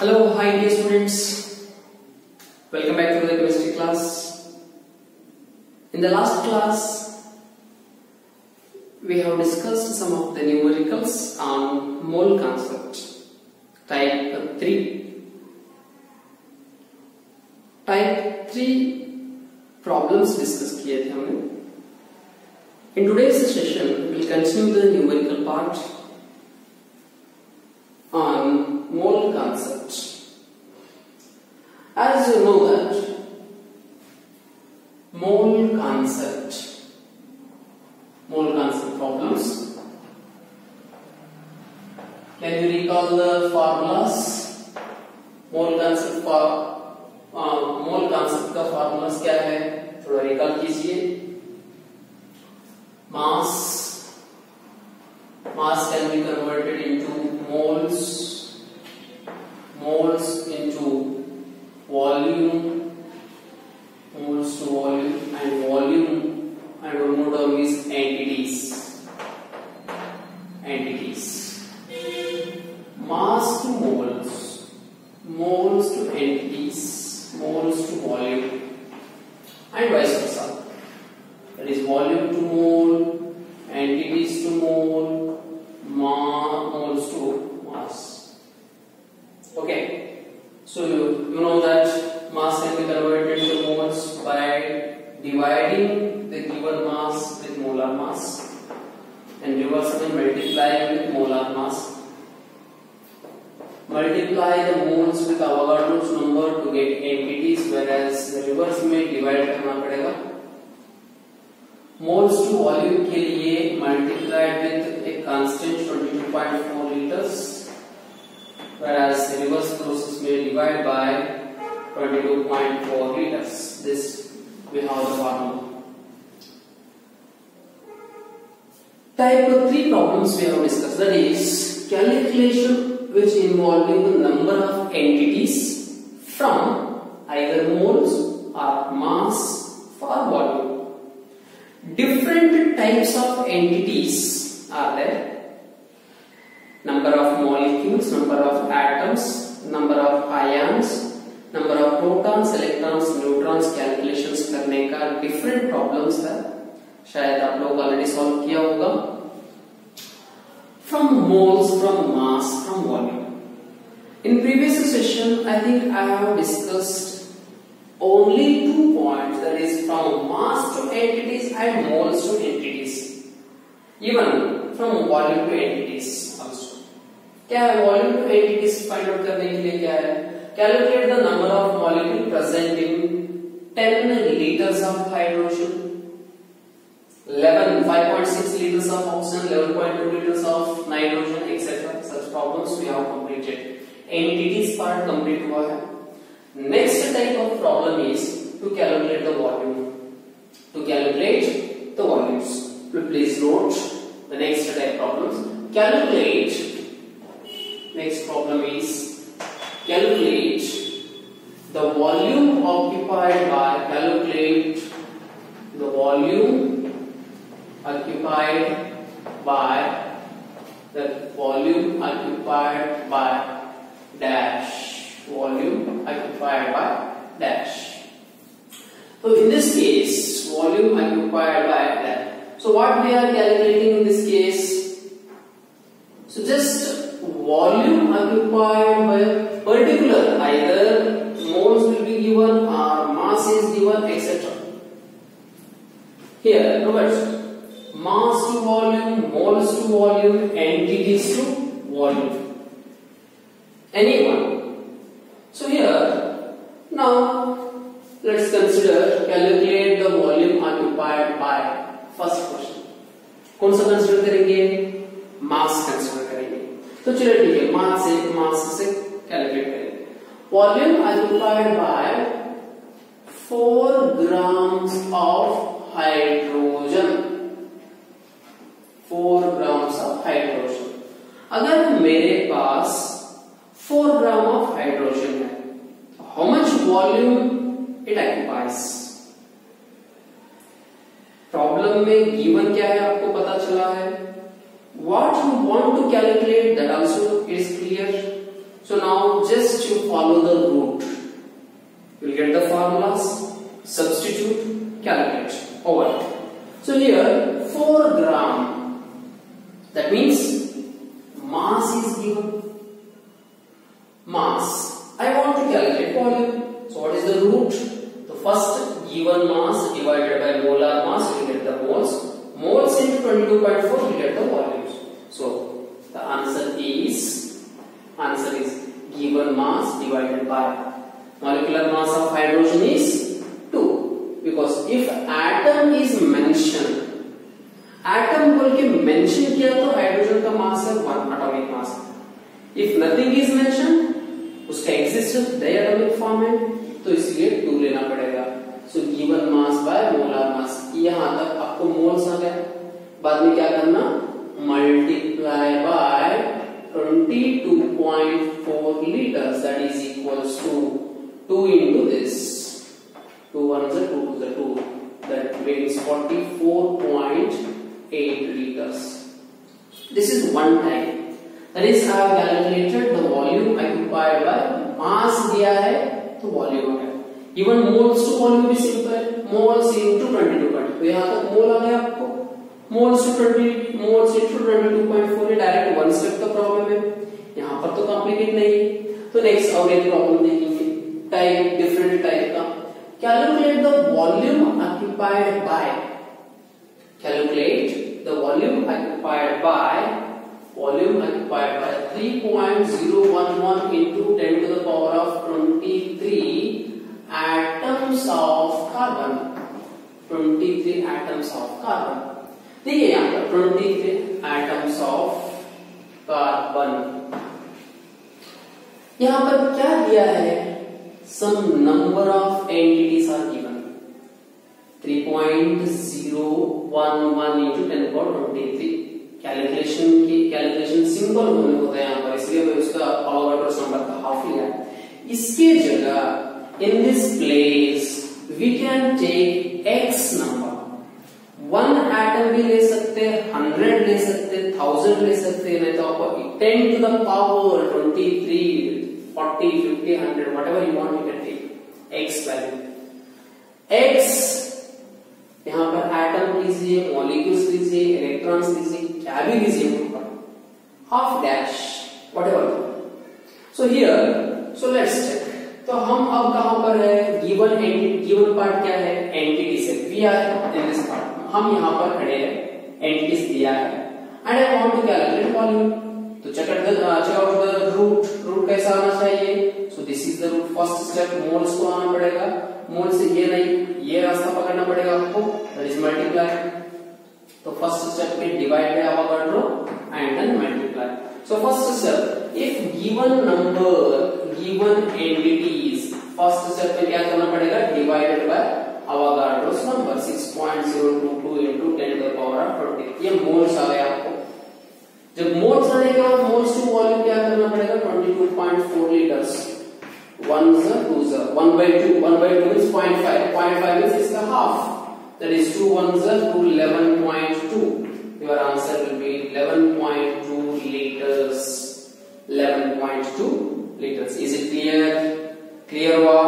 Hello, hi dear students. Welcome back to the chemistry class. In the last class, we have discussed some of the numericals on mole concept, type 3. Type 3 problems discuss किए थे हमने. In today's session, we will continue the numerical part on mole concept. As you know that mole concept problems. Can you recall the formulas? Mole concept का formulas क्या है? थोड़ा recall कीजिए. Mass can be converted into moles into volume, moles to volume, and one more term is entities. Mass to moles, moles to entities, moles to volume, and vice versa. That is volume to mole, entities to mole, moles to mass. Okay, so you know that mass can be converted into moles by dividing the given mass with molar mass and reversibly multiplying with molar mass. Multiply the moles with Avogadro's number to get entities, whereas the reverse में divide करना पड़ेगा. Moles to volume के लिए multiplied with a constant 22.4 liters, whereas the reverse process may divide by 22.4 liters. This we have the formula. Type 3 problems we have discussed, that is calculation which involving the number of entities from either moles or mass for volume. Different types of entities are there. Number of molecules, number of atoms, number of ions, number of protons, electrons, neutrons. Calculations करने का different problems है. शायद आप लोग already solve किया होगा. From moles, from mass, from volume. In previous session, I think I have discussed only 2 points, that is from mass to entities and moles to entities. Even from volume to entities also. क्या है volume to entities find out करने के लिए क्या है? Calculate the number of molecules present in 10 liters of hydrogen, 5.6 liters of oxygen, 11.2 liters of nitrogen, etc. Such problems we have completed. Entities part complete हुआ है. Next type of problem is to calculate the volume. To calculate the volumes. Please note the next type problems. Next problem is calculate the volume occupied by dash. So in this case, volume occupied by dash. So what we are calculating in this case? So just volume occupied by a particular, either moles will be given or mass is given, etc. Here, look at mass to volume, moles to volume, entities to volume. Anyone. So here, now let's consider calculate the volume occupied by. First question. कौन सा consider करेंगे? मास consider करेंगे. तो चलिए ठीक है, मास से calculate करेंगे. Volume occupied by 4 grams of hydrogen. 4 grams of hydrogen. अगर मेरे पास 4 ग्राम of हाइड्रोजन है, how much volume it occupies? Problem में गिवन क्या है आपको पता चला है. What you want to calculate, that also is clear. So now just you follow the route. You will get the formulas, substitute, calculate over. So here 4 gram, that means mass is given. Mass. I want to calculate volume. So what is the root? The first given mass divided by molar mass, you get the moles. Moles into 22.4, you get the volumes. So the answer is given mass divided by molecular mass of hydrogen is 2. Because if atom is mentioned, atom बोल के mention किया तो hydrogen का मास है 1 atomic mass. If nothing is mentioned, उसका existence diatomic form है, तो इसलिए 2 लेना पड़ेगा. So given mass by molar mass. यहाँ तक आपको moles आ गया. बाद में क्या करना? Multiply by 22.4 liters. That is equals to 2 into this. 2 1s are 2 to the 2. That means 44.8 liters. This is one time. That is, I have calculated the volume occupied by mass दिया है तो volume आ गया. Even moles to volume भी simple है. Moles into 22.4. तो यहाँ तक मोल आ गया आपको. Moles into 22.4 ये डायरेक्ट वन स्टेप का प्रॉब्लम है. यहाँ पर तो कॉम्प्लिकेट नहीं है. तो नेक्स्ट और एक प्रॉब्लम देखेंगे. टाइप डिफरेंट टाइप का. Calculate the volume occupied by. Calculate the volume occupied by 3.011 into 10 to the power of 23 atoms of carbon. 23 atoms of carbon. देखिए यहाँ पर 23 atoms of carbon. यहाँ पर क्या दिया है? Some number of entities are given. 3.011 into 10 to the power 23. Calculation simple होने होता है यहाँ पर, इसलिए मैं उसका अवोगाड्रोस नंबर का हाफ लिया. इसके जगह in this place we can take x number. 1 atom भी ले सकते हैं, 100 ले सकते हैं, 1000 ले सकते हैं, नहीं तो आपको 10 to the power 23, 40, 50, 100, whatever you want you can take x value. x यहाँ पर एटम लीजिए, मॉलिक्यूल्स लीजिए, इलेक्ट्रॉन्स लीजिए, क्या भी लीजिए, half dash whatever. So here so let's check. तो हम अब कहां पर है? गिवन पार्ट क्या है? एंटिटी से. We are in this part. हम यहां पर खड़े हैं, एंटिटीज दिया है and I want to calculate volume. तो check out the route. Route कैसा आना चाहिए? So this is the route. First step moles को आना पड़ेगा. मोल से ये नहीं, ये रास्ता पकड़ना पड़ेगा आपको. That is multiply. तो फर्स्ट स्टेप पे divide by Avogadro and then multiply. So first step, if given number, given entities, first step पे क्या करना पड़ेगा? Divided by Avogadro's number 6.022 into 10 to the power of 20. ये मोल्स आ गए आपको. जब मोल्स आने के बाद मोल्स टू वॉल्यूम क्या करना पड़ेगा? 22.4 liters. 1s are 2s are 1/2. 1/2 means 0.5. 0.5 means इसका half. That is 2 1s are 2, 11.2. Your answer will be 11.2 liters. 11.2 liters. Is it clear? Clear हुआ?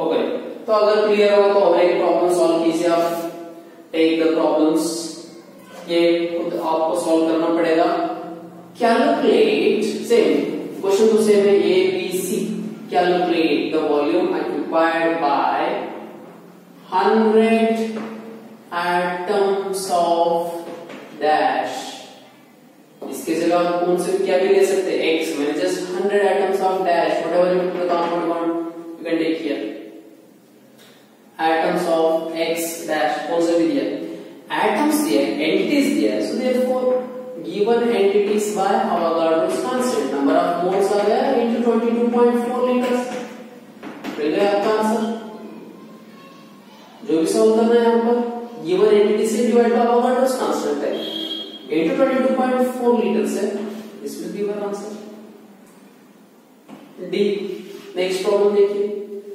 Okay. तो अगर clear हुआ तो और एक प्रॉब्लम सॉल्व कीजिए आप. Take the problems. ये खुद आपको सॉल्व करना पड़ेगा. Calculate. Same. Question तो same है. A, B, C. Calculate the volume occupied by 100 atoms of dash. इसके जगह आप कौन से क्या भी ले सकते हैं? X. मैंने just 100 atoms of dash. Whatever you put the compound one, you can take here. Atoms of X dash. कौन से भी दिया? Atoms दिया, entities दिया. So therefore, given entities by Avogadro's constant, number of moles are there into 22.4 liters. मिल गया आपका answer. जो भी सॉल्व करना है यहाँ पर, given entity से डिवाइड बाय Avogadro's constant है, into 22.4 liters है. This will give our answer. D. Next problem देखिए.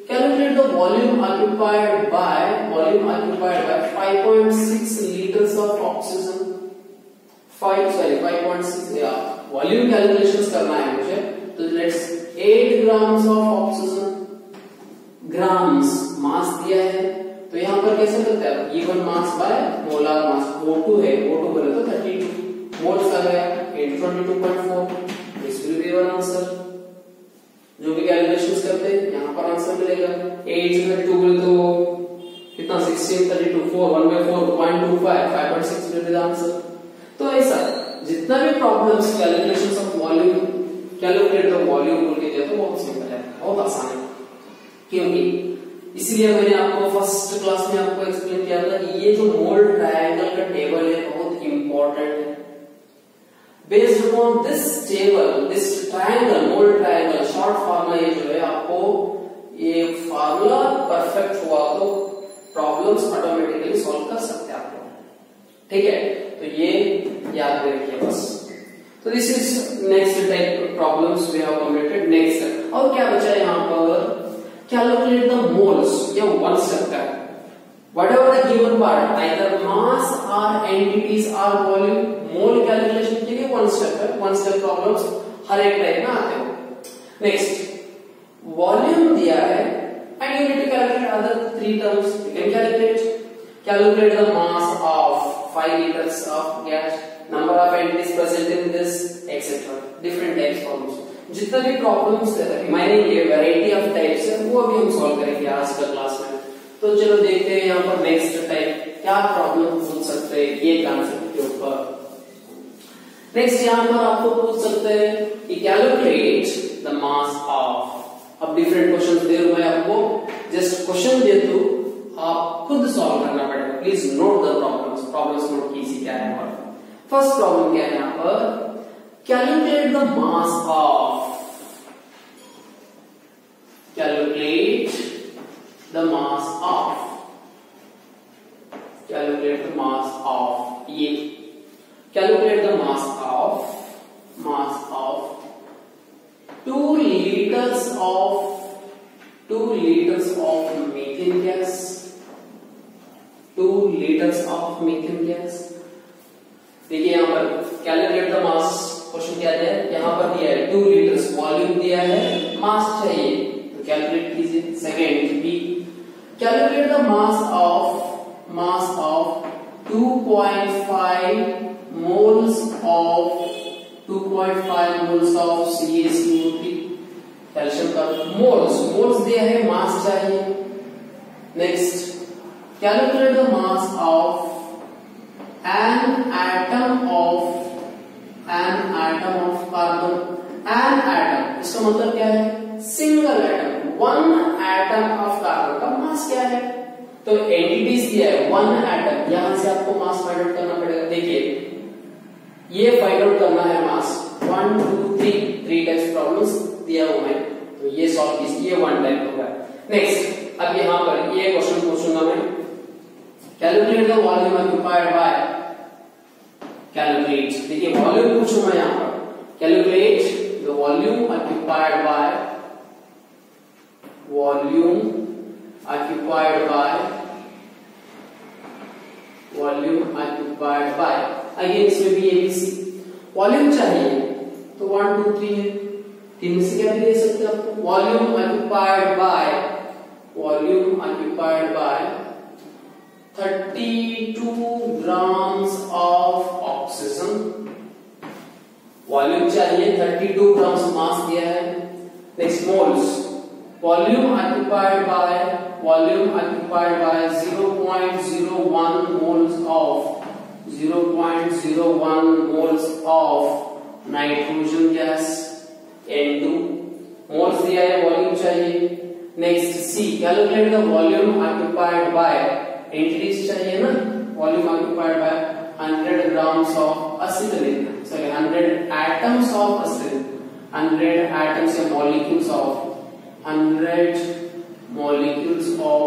Calculate the volume occupied by 5.6 liters of oxygen. 5.6 volume calculations करना है मुझे. तो let's 8 grams of oxygen, grams mass दिया है, तो यहां पर कैसे करते हैं given mass by molar mass. O2 है, O2 बोले तो 32 मोल्स आ गया 822.4, this will be your answer. जो भी कैलकुलेशंस करते हैं यहां पर आंसर मिलेगा। 832 बोले तो कितना 16 32 4 1/4 0.25 5.6 विल बी द आंसर। तो ऐसा जितना भी problems calculations of volume, calculate the volume बोल के दिया तो बहुत सिंपल है, बहुत आसान है। क्योंकि इसलिए मैंने आपको फर्स्ट क्लास में आपको एक्सप्लेन किया था कि ये जो मोल ट्रायंगल का टेबल है बहुत इंपॉर्टेंट है। Based upon this table, this triangle, mole triangle short formula ये जो है आपको ये फार्मूला परफेक्ट हुआ तो प्रॉब्लम्स ऑटोमेटिकली सॉल्व कर सकते हैं आप लोग। ठीक है, तो ये याद रखिए बस। तो this is next type problems we have completed. Next और क्या बचा यहाँ पर, कैलकुलेट द मोल्स, ये वन स्टेप का है। Whatever the given part, either mass or entities or volume, mole calculation के लिए वन स्टेप है, वन स्टेप प्रॉब्लम्स हर एक टाइप में आते हो। नेक्स्ट वॉल्यूम दिया है and you need to calculate other three terms. You can calculate the mass of 5 liters of gas, number of entities present in this, etc. Different types problems, जितना भी problems मैंने ये variety of types है वो अभी हम solve करेंगे आज का क्लास में। तो चलो देखते हैं यहाँ पर नेक्स्ट टाइप क्या प्रॉब्लम पूछ सकते हैं ये कॉन्सेप्ट के ऊपर। नेक्स्ट यहाँ पर आपको पूछ सकते हैं कि कैलकुलेट द मास ऑफ। अब डिफरेंट क्वेश्चन दे मैं आपको जस्ट क्वेश्चन दे दूं, आप खुद सॉल्व करना पड़ेगा। Please note the problems note कीजिए क्या है। फर्स्ट प्रॉब्लम क्या है यहाँ पर, calculate the mass of, calculate the mass of, calculate the mass of, ये calculate the mass of 2 liters of methane gas, 2 liters of methane gas। देखिए यहाँ पर कैलकुलेट द मास क्वेश्चन क्या दिया है, यहाँ पर दिया है 2 liters, वॉल्यूम दिया है, मास चाहिए तो कैलकुलेट कीजिए। Second B, calculate the mass of 2.5 moles of CaCO3, calcium का मोल्स दिया है, मास चाहिए। Next calculate the mass of an atom of carbon. an atom इसका मतलब क्या है, single atom, one atom of carbon का मास क्या है। तो एंटिटीज दिया है वन एटम, यहां से आपको मास फाइंड आउट करना पड़ेगा। देखिए ये फाइंड आउट करना है मास, 1 2 3 टाइप्स प्रॉब्लम्स दिया हुआ है, तो ये सॉल्व कीजिए, ये वन टाइप होगा। नेक्स्ट अब यहां पर ये क्वेश्चन पूछूंगा मैं, calculate the volume occupied bye, calculate, देखिए वॉल्यूम पूछूंगा यहां पर, calculate the volume occupied bye, volume occupied by again इसमें भी ABC वॉल्यूम चाहिए तो 1 2 3 है, 3 में से क्या भी दे सकते हैं आपको। Volume occupied by 32 grams of oxygen, volume चाहिए 32 grams मास दिया है। Next moles, volume occupied by 0.01 moles of nitrogen gas N2, moles दिया है, वॉल्यूम चाहिए। Next C, calculate the volume occupied by, entities चाहिए ना, volume occupied by 100 grams of acetylene, sorry 100 atoms of acetylene, 100 atoms या molecules of 100 molecules of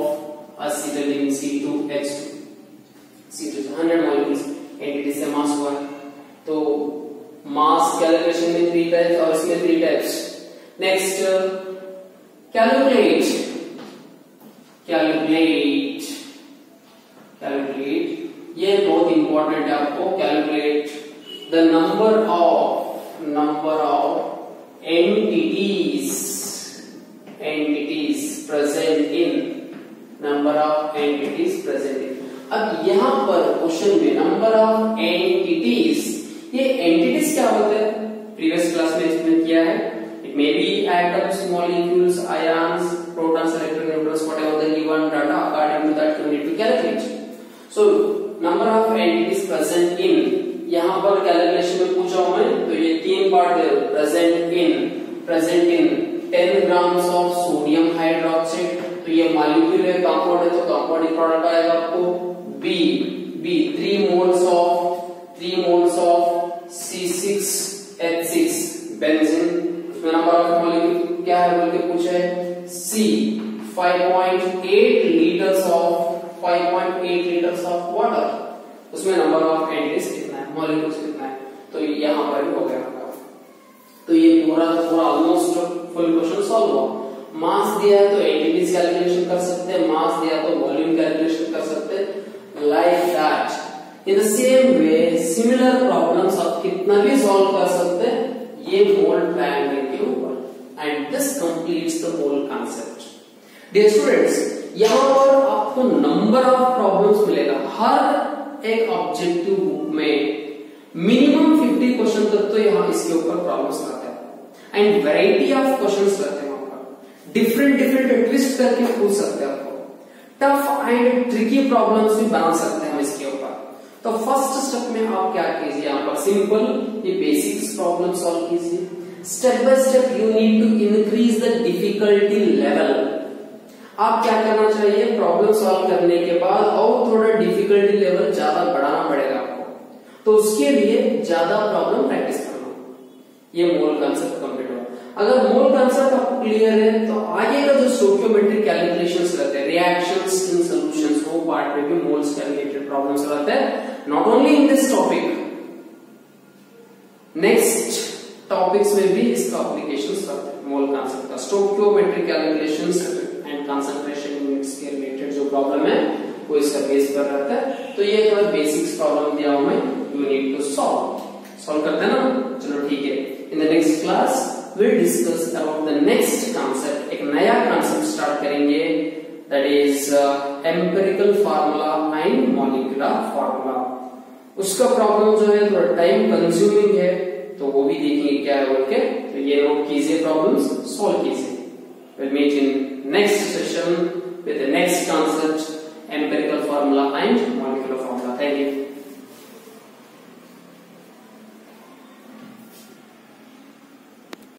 acetylene C2H2, 100 molecules entity से मास हुआ है। तो मास कैलकुलेशन में 3 टाइप्स और इसमें 3 टाइप्स। नेक्स्ट कैलकुलेट ये बहुत इंपॉर्टेंट है आपको, calculate the number of entities present in, number of entities present in। अब यहां पर क्वेश्चन में नंबर ऑफ एंटिटीज, ये एंटिटीज क्या होते हैं प्रीवियस क्लास में एक्सप्लेन किया है। It may be atoms, molecules, ions, protons, electron, neutrons, whatever the given data, according to that you need to calculate. So number of entities present in, यहां पर calculation में पूछा हूं मैं, तो ये तीन पार्ट है। Present in 10 grams of sodium hydroxide, तो ये मॉलिक्यूल है, कंपाउंड है, तो कंपाउंडिंग प्रोडक्ट आएगा आपको। B 3 moles of C6H6 benzene, उसमें नंबर ऑफ मॉलिक्यूल क्या है बोल के पूछा है। सी 5.8 लीटर्स ऑफ वाटर, उसमें नंबर ऑफ एंटिटीज कितना है, मॉलिक्यूल्स कितना है, तो यहां पर हो गया। तो ये पूरा ऑलमोस्ट फुल क्वेश्चन सॉल्व हुआ। मास दिया है तो एंटिटीज कैलकुलेशन कर सकते हैं, मास दिया तो वॉल्यूम कैलकुलेशन कर सकते हैं, like that. In the same way similar problems आप कितना भी सॉल्व कर सकते हैं ये मोल ट्रायंगल के ऊपर, and this completes the whole concept. Dear students, यहां पर आपको नंबर ऑफ प्रॉब्लम्स मिलेगा। हर एक ऑब्जेक्टिव बुक में मिनिमम 50 क्वेश्चन तक तो यहां इसके ऊपर प्रॉब्लम्स आते हैं, एंड वैरायटी ऑफ क्वेश्चंस रहते हैं। डिफरेंट ट्विस्ट करके पूछ सकते हैं आपको, टफ एंड ट्रिकी प्रॉब्लम्स भी बना सकते हैं हम इसके ऊपर। तो फर्स्ट स्टेप में आप क्या कीजिए, यहाँ पर सिंपल ये बेसिक्स प्रॉब्लम सॉल्व कीजिए। Step by step you need to increase the difficulty level. आप क्या करना चाहिए, प्रॉब्लम सॉल्व करने के बाद और थोड़ा डिफिकल्टी लेवल ज्यादा बढ़ाना पड़ेगा आपको, तो उसके लिए ज्यादा प्रॉब्लम प्रैक्टिस करना। ये मोल कंसेप्ट कंप्लीट हो। अगर मोल कंसेप्ट आपको क्लियर है तो आगे का जो स्टोइकियोमेट्रिक कैलकुलेशंस रहते हैं, रिएक्शंस इन सॉल्यूशंस, वो पार्ट में भी मोल्स के रिलेटेड प्रॉब्लम्स रहते हैं। Not only in this topic, next topics में भी इसका एप्लीकेशंस रहते हैं। मोल कंसेप्ट का stoichiometric calculations and concentration units के रिलेटेड जो प्रॉब्लम है वो इसका बेस पर रहता है। तो ये थोड़ा बेसिक्स प्रॉब्लम दिया हूं मैं, यू नीड टू सॉल्व करते हैं ना। चलो ठीक है, in the next class we'll discuss about the next concept। एक नया concept start करेंगे, that is empirical formula and molecular formula। उसका प्रॉब्लम जो है थोड़ा टाइम कंज्यूमिंग है, तो वो भी देखेंगे क्या है बोल के। तो ये नोट कीजिए, प्रॉब्लम्स सॉल्व कीजिए। we'll meet in next session with the next concept, empirical formula and molecular formula। thank you।